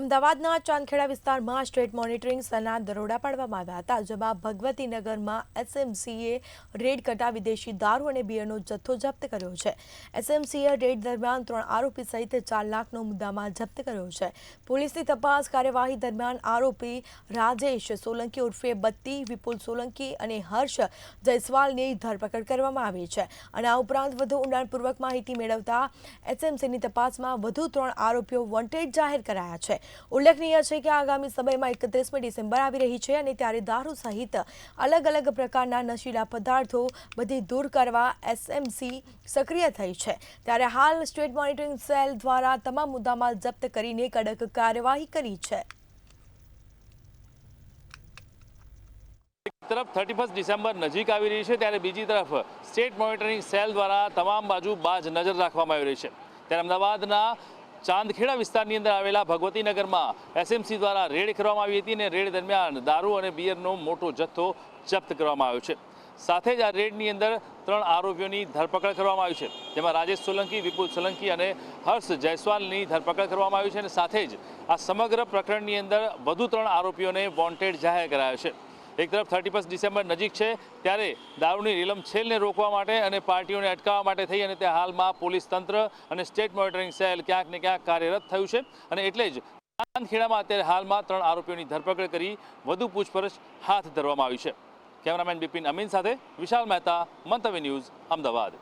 અમદાવાદના ચાંદખેડા વિસ્તારમાં state monitoring સેલના દરોડા પાડવામાં આવ્યા હતા, જેમાં ભગવતીનગરમાં એસએમસીએ રેડ કરતા વિદેશી દારૂ અને બિયરનો જથ્થો જપ્ત કર્યો છે. એસએમસીએ રેડ દરમિયાન 3 આરોપી સહિત 4 લાખનો મુદ્દામાલ જપ્ત કર્યો છે. પોલીસની તપાસ કાર્યવાહી દરમિયાન આરોપી રાજેશ સોલંકી ઉર્ફે બત્તી, વિપુલ સોલંકી અને હર્ષ જયસ્વાલની ધરપકડ કરવામાં આવી છે. અને આ ઉપરાંત વધુ ઊંડાણપૂર્વક માહિતી મેળવતા એસએમસીની તપાસમાં વધુ 3 આરોપીઓ વોન્ટેડ જાહેર કરાયા છે. ઉલ્લેખનીય છે કે આગામી સમયમાં 31મી ડિસેમ્બર આવી રહી છે અને ત્યારે દારૂ સહિત અલગ અલગ પ્રકારના નશીલા પદાર્થો બધી દૂર કરવા એસએમસી સક્રિય થઈ છે. ત્યારે હાલ સ્ટેટ મોનિટરિંગ સેલ દ્વારા તમામ મુદ્દામાલ જપ્ત કરીને કડક કાર્યવાહી કરી છે. એક તરફ 31 ડિસેમ્બર નજીક આવી રહી છે, ત્યારે બીજી તરફ સ્ટેટ મોનિટરિંગ સેલ દ્વારા તમામ બાજુ બાજ નજર રાખવામાં આવી રહી છે. ત્યારે અમદાવાદના ચાંદખેડા વિસ્તારની અંદર આવેલા ભગવતીનગરમાં એસએમસી દ્વારા રેડ કરવામાં આવી હતી અને રેડ દરમિયાન દારૂ અને બિયરનો મોટો જથ્થો જપ્ત કરવામાં આવ્યો છે. સાથે જ આ રેડની અંદર 3 આરોપીઓની ધરપકડ કરવામાં આવી છે, જેમાં રાજેશ સોલંકી, વિપુલ સોલંકી અને હર્ષ જયસ્વાલની ધરપકડ કરવામાં આવી છે. અને સાથે જ આ સમગ્ર પ્રકરણની અંદર વધુ 3 આરોપીઓને વોન્ટેડ જાહેર કરાયા છે. એક તરફ 31 ડિસેમ્બર નજીક છે, ત્યારે દારૂની રીલમછેલને રોકવા માટે અને પાર્ટીઓને અટકાવવા માટે થઈ અને તે હાલમાં પોલીસ તંત્ર અને સ્ટેટ મોનિટરિંગ સેલ ક્યાંક ને ક્યાંક કાર્યરત થયું છે. અને એટલે જ ચાંદખેડામાં અત્યારે હાલમાં 3 આરોપીઓની ધરપકડ કરી વધુ પૂછપરછ હાથ ધરવામાં આવી છે. કેમેરામેન બિપિન અમીન સાથે વિશાલ મહેતા, મંતવ્ય ન્યૂઝ, અમદાવાદ.